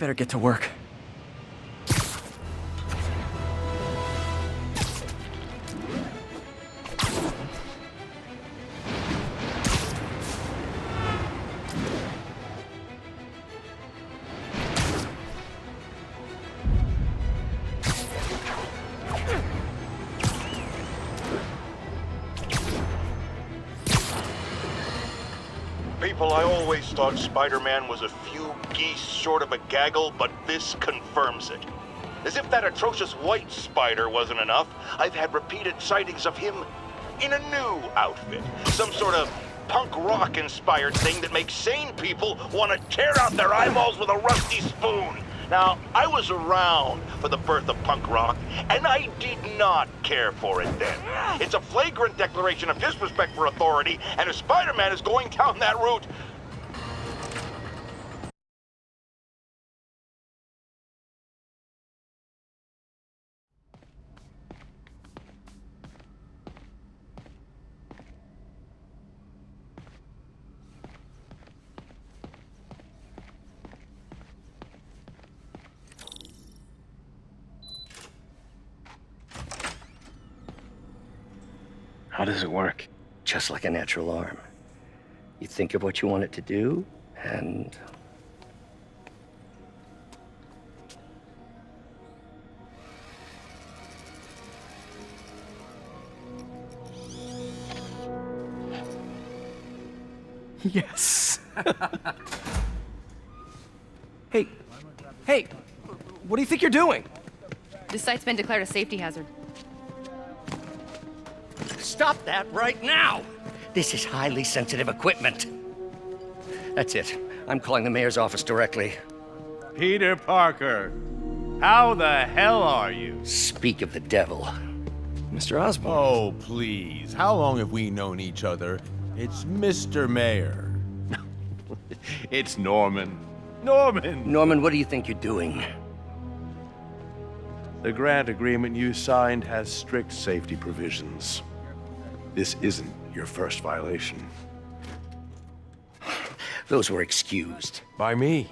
Better get to work. People, I always thought Spider-Man was a few geese short of a gaggle, but this confirms it. As if that atrocious white spider wasn't enough, I've had repeated sightings of him in a new outfit. Some sort of punk rock-inspired thing that makes sane people want to tear out their eyeballs with a rusty spoon. Now, I was around for the birth of punk rock, and I did not care for it then. It's a flagrant declaration of disrespect for authority, and if Spider-Man is going down that route... How does it work? Just like a natural arm. You think of what you want it to do, and... Yes! Hey, what do you think you're doing? This site's been declared a safety hazard. Stop that right now! This is highly sensitive equipment. That's it. I'm calling the mayor's office directly. Peter Parker, how the hell are you? Speak of the devil. Mr. Osborn. Oh, please. How long have we known each other? It's Mr. Mayor. It's Norman. Norman, what do you think you're doing? The grant agreement you signed has strict safety provisions. This isn't your first violation. Those were excused. By me.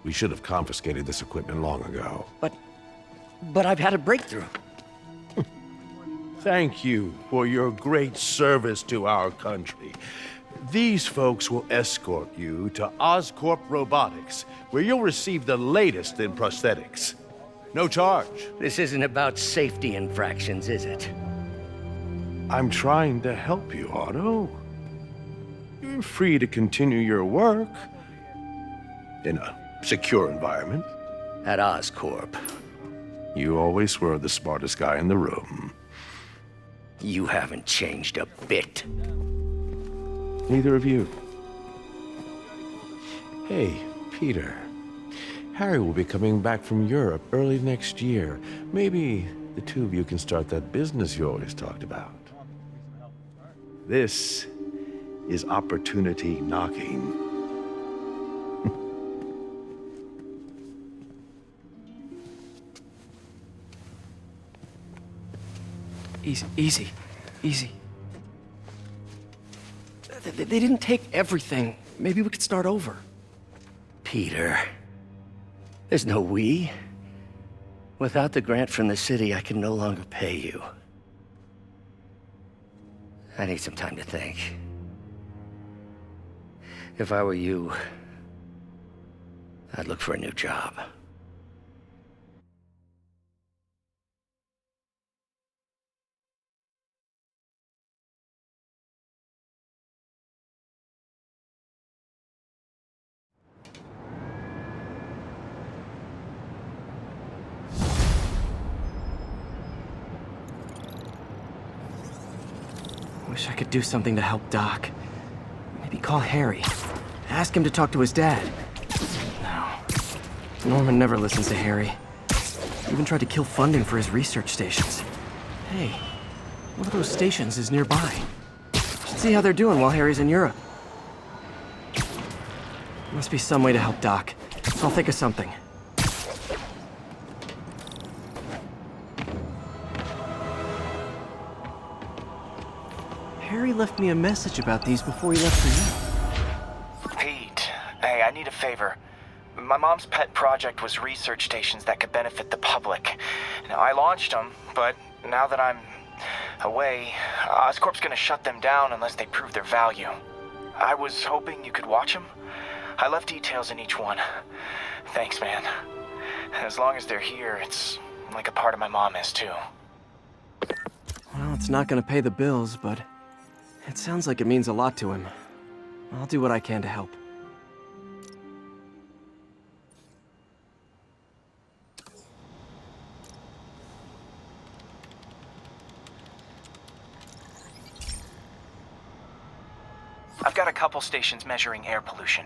We should have confiscated this equipment long ago. But I've had a breakthrough. Thank you for your great service to our country. These folks will escort you to Oscorp Robotics, where you'll receive the latest in prosthetics. No charge. This isn't about safety infractions, is it? I'm trying to help you, Otto. You're free to continue your work in a secure environment. At Oscorp. You always were the smartest guy in the room. You haven't changed a bit. Neither of you. Hey, Peter. Harry will be coming back from Europe early next year. Maybe the two of you can start that business you always talked about. This is opportunity knocking. Easy. They didn't take everything. Maybe we could start over. Peter, there's no we. Without the grant from the city, I can no longer pay you. I need some time to think. If I were you, I'd look for a new job. Wish I could do something to help Doc. Maybe call Harry. Ask him to talk to his dad. No. Norman never listens to Harry. He even tried to kill funding for his research stations. Hey, one of those stations is nearby. Should see how they're doing while Harry's in Europe. Must be some way to help Doc. I'll think of something. Harry left me a message about these before he left for you. Pete, hey, I need a favor. My mom's pet project was research stations that could benefit the public. Now, I launched them, but now that I'm away, Oscorp's gonna shut them down unless they prove their value. I was hoping you could watch them. I left details in each one. Thanks, man. As long as they're here, it's like a part of my mom is, too. Well, it's not gonna pay the bills, but it sounds like it means a lot to him. I'll do what I can to help. I've got a couple stations measuring air pollution.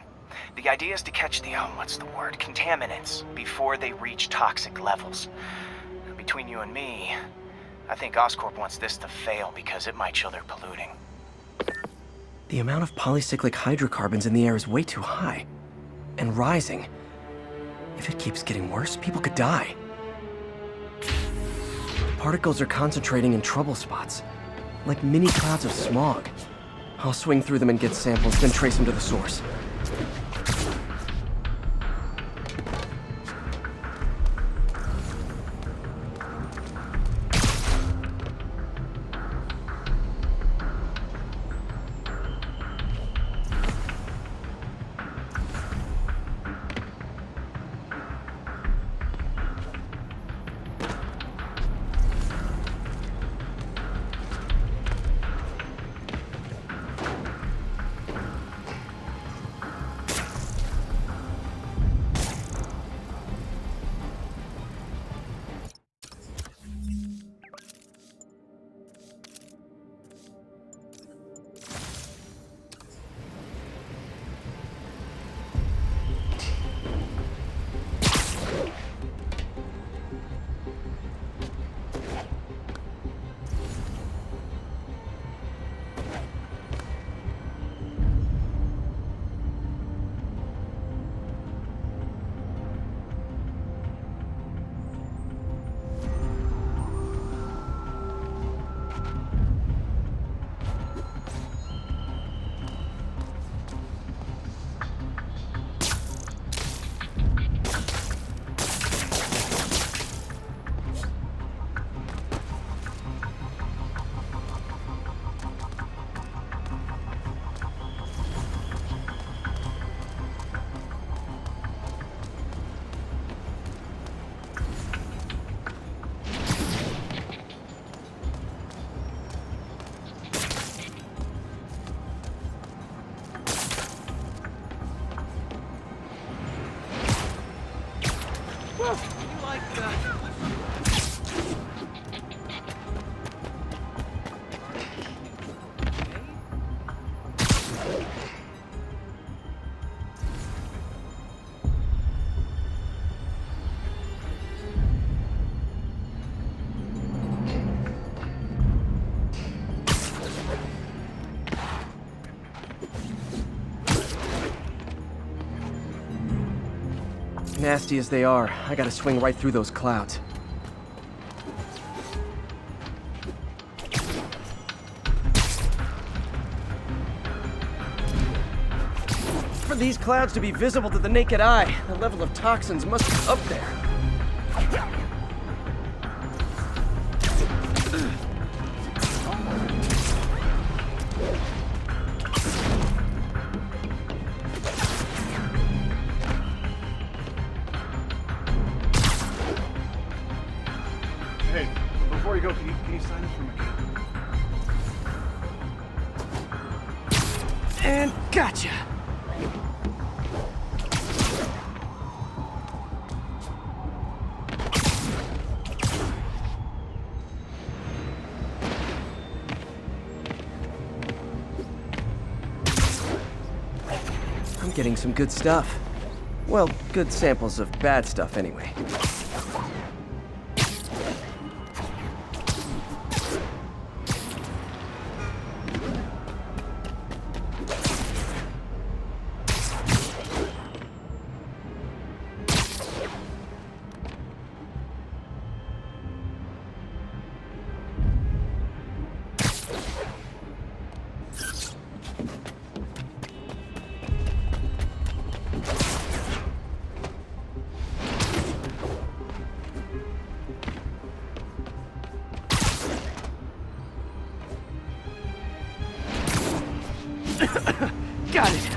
The idea is to catch the, contaminants before they reach toxic levels. Between you and me, I think Oscorp wants this to fail because it might show they're polluting. The amount of polycyclic hydrocarbons in the air is way too high. And rising. If it keeps getting worse, people could die. The particles are concentrating in trouble spots, like mini clouds of smog. I'll swing through them and get samples, then trace them to the source. Nasty as they are, I gotta swing right through those clouds. For these clouds to be visible to the naked eye, the level of toxins must be up there. Hey, before you go, can you sign this for my account? And gotcha! I'm getting some good stuff. Well, good samples of bad stuff anyway. Got it.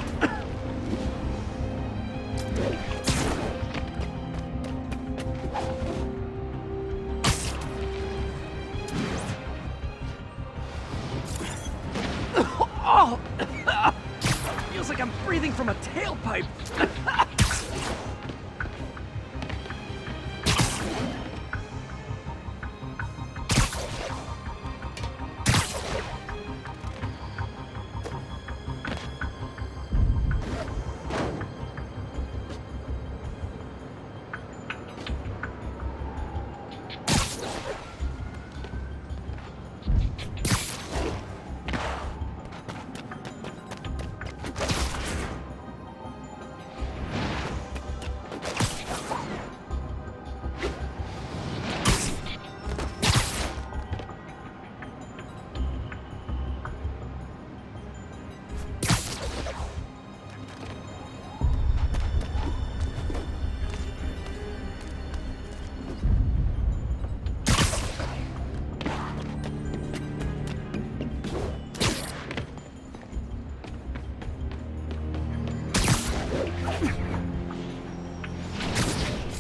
Oh! Feels like I'm breathing from a tailpipe.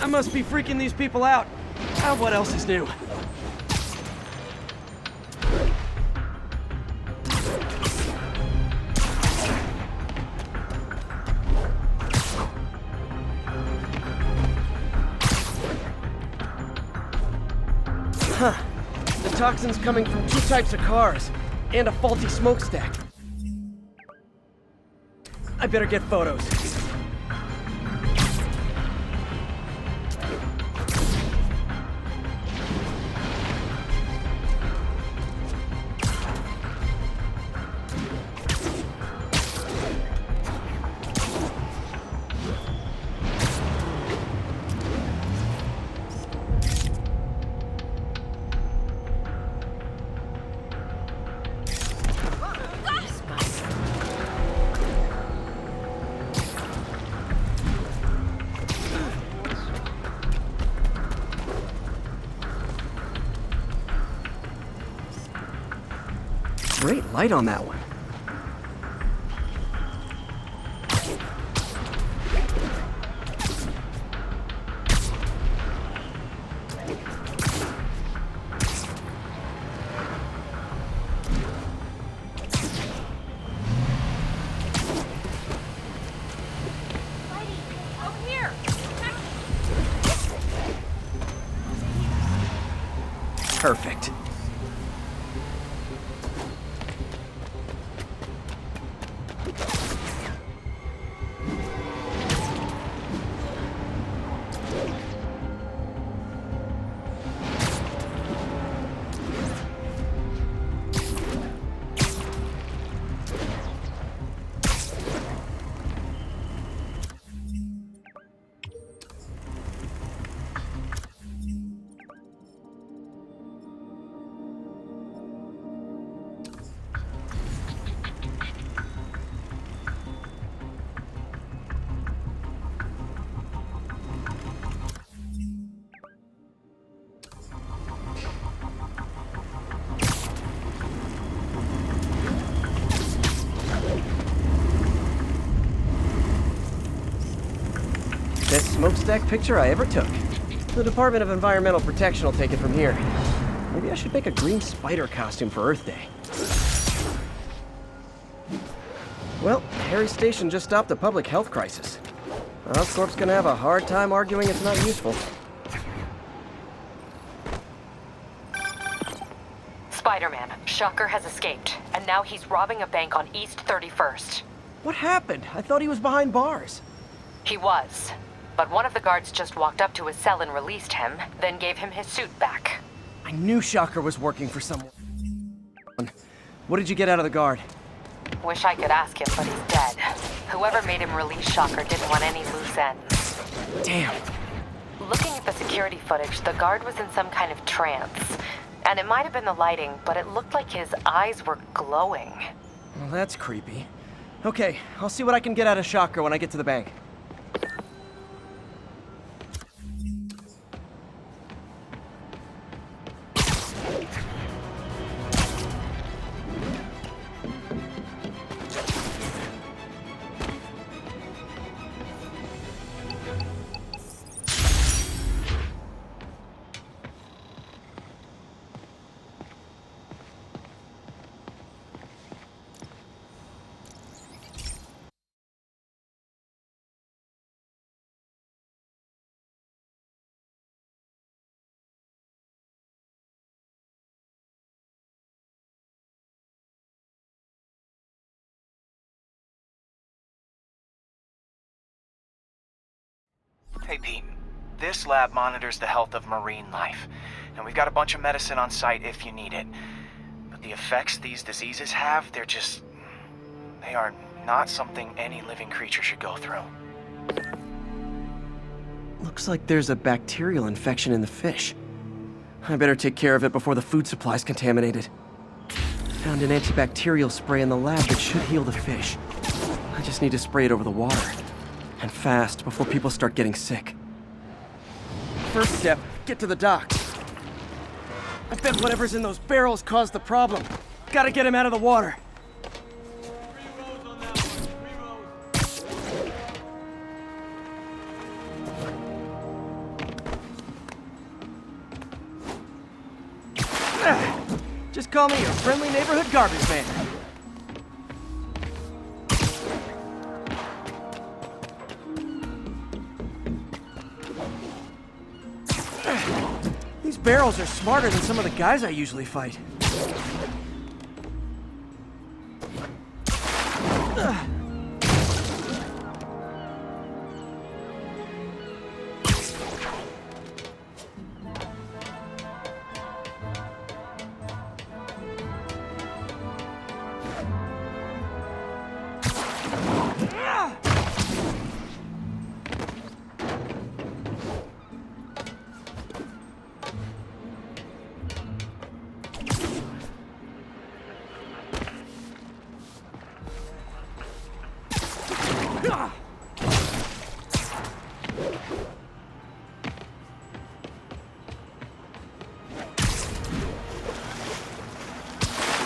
I must be freaking these people out. What else is new? Huh. The toxin's coming from 2 types of cars, and a faulty smokestack. I better get photos. Great light on that one. Over here! Perfect. Best smokestack picture I ever took. The Department of Environmental Protection will take it from here. Maybe I should make a green spider costume for Earth Day. Well, Harry's station just stopped a public health crisis. Oscorp's gonna have a hard time arguing it's not useful. Spiderman, Shocker has escaped, and now he's robbing a bank on East 31st. What happened? I thought he was behind bars. He was, but one of the guards just walked up to his cell and released him, then gave him his suit back. I knew Shocker was working for someone. What did you get out of the guard? Wish I could ask him, but he's dead. Whoever made him release Shocker didn't want any loose ends. Damn. Looking at the security footage, the guard was in some kind of trance. And it might have been the lighting, but it looked like his eyes were glowing. Well, that's creepy. Okay, I'll see what I can get out of Shocker when I get to the bank. Hey, Pete. This lab monitors the health of marine life, and we've got a bunch of medicine on site if you need it. But the effects these diseases have, they are not something any living creature should go through. Looks like there's a bacterial infection in the fish. I better take care of it before the food supply's contaminated. Found an antibacterial spray in the lab that should heal the fish. I just need to spray it over the water. And fast, before people start getting sick. First step, get to the docks. I bet whatever's in those barrels caused the problem. Gotta get him out of the water. Just call me your friendly neighborhood garbage man. These barrels are smarter than some of the guys I usually fight.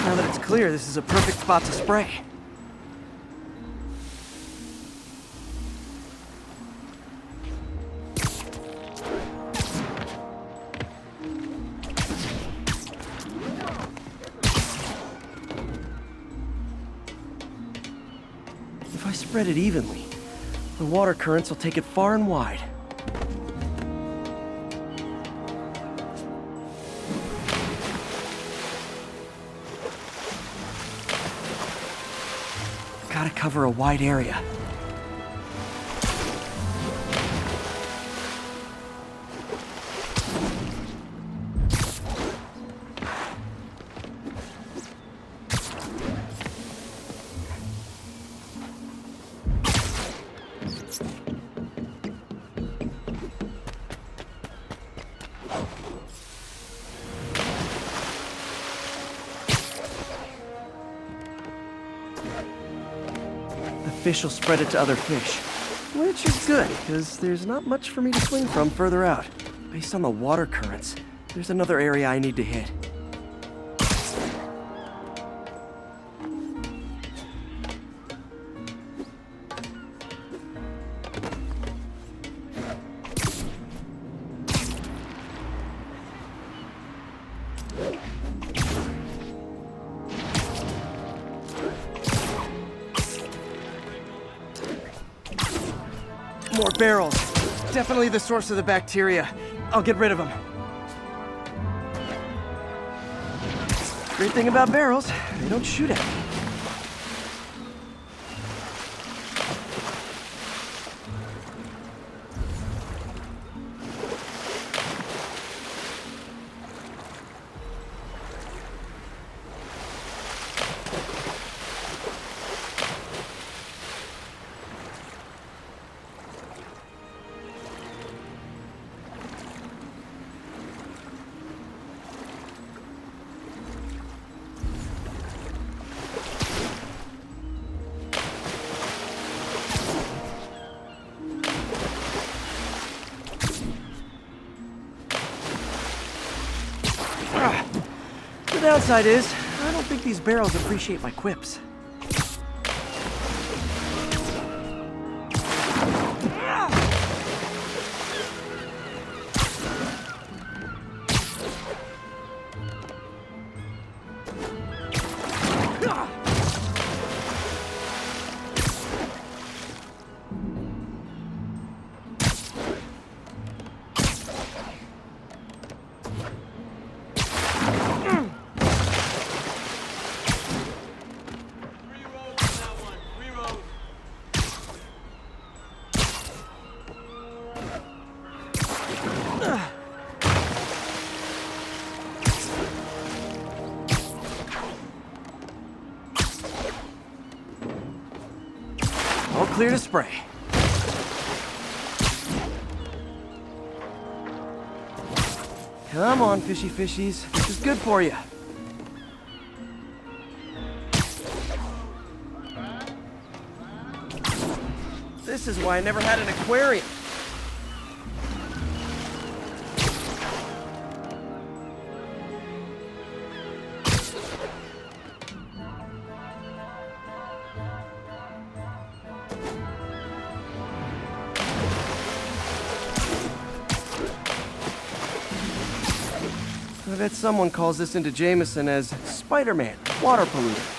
Now that it's clear, this is a perfect spot to spray. If I spread it evenly, the water currents will take it far and wide. Gotta cover a wide area. Fish will spread it to other fish, which is good, because there's not much for me to swing from further out. Based on the water currents, there's another area I need to hit. More barrels. Definitely the source of the bacteria. I'll get rid of them. Great thing about barrels, they don't shoot at me. The downside is, I don't think these barrels appreciate my quips. clear to spray. Come on, fishy fishies. This is good for you. This is why I never had an aquarium. I bet someone calls this into Jameson as Spiderman, water polluter.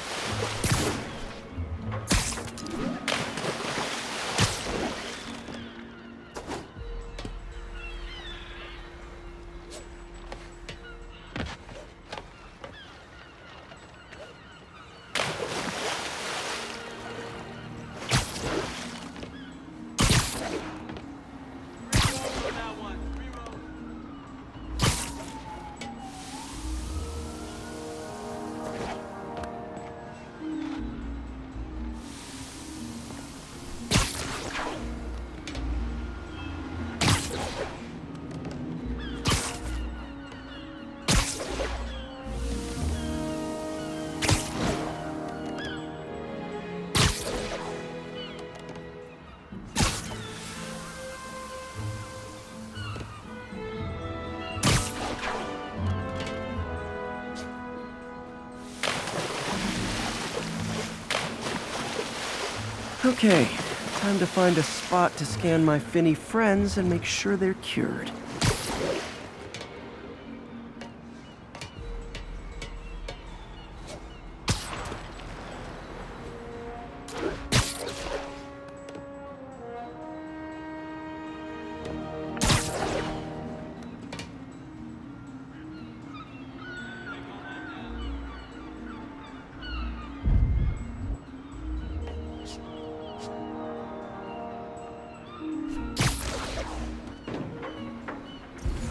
Okay, time to find a spot to scan my finny friends and make sure they're cured.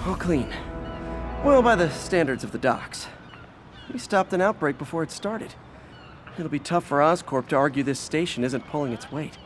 All clean. Well, by the standards of the docks. We stopped an outbreak before it started. It'll be tough for Oscorp to argue this station isn't pulling its weight.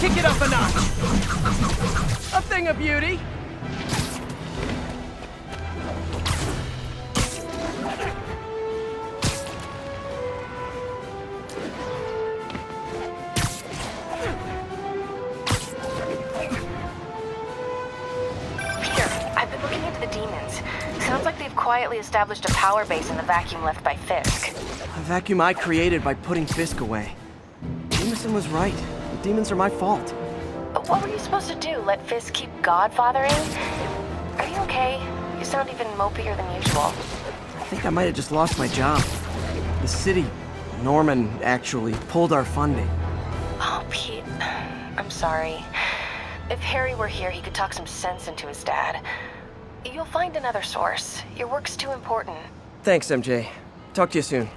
Kick it up a notch! A thing of beauty! Peter, I've been looking into the demons. Sounds like they've quietly established a power base in the vacuum left by Fisk. A vacuum I created by putting Fisk away. Jameson was right. The demons are my fault. But what were you supposed to do? Let Fisk keep godfathering? Are you okay? You sound even mopier than usual. I think I might have just lost my job. The city, Norman, actually pulled our funding. Oh, Pete. I'm sorry. If Harry were here, he could talk some sense into his dad. You'll find another source. Your work's too important. Thanks, MJ. Talk to you soon.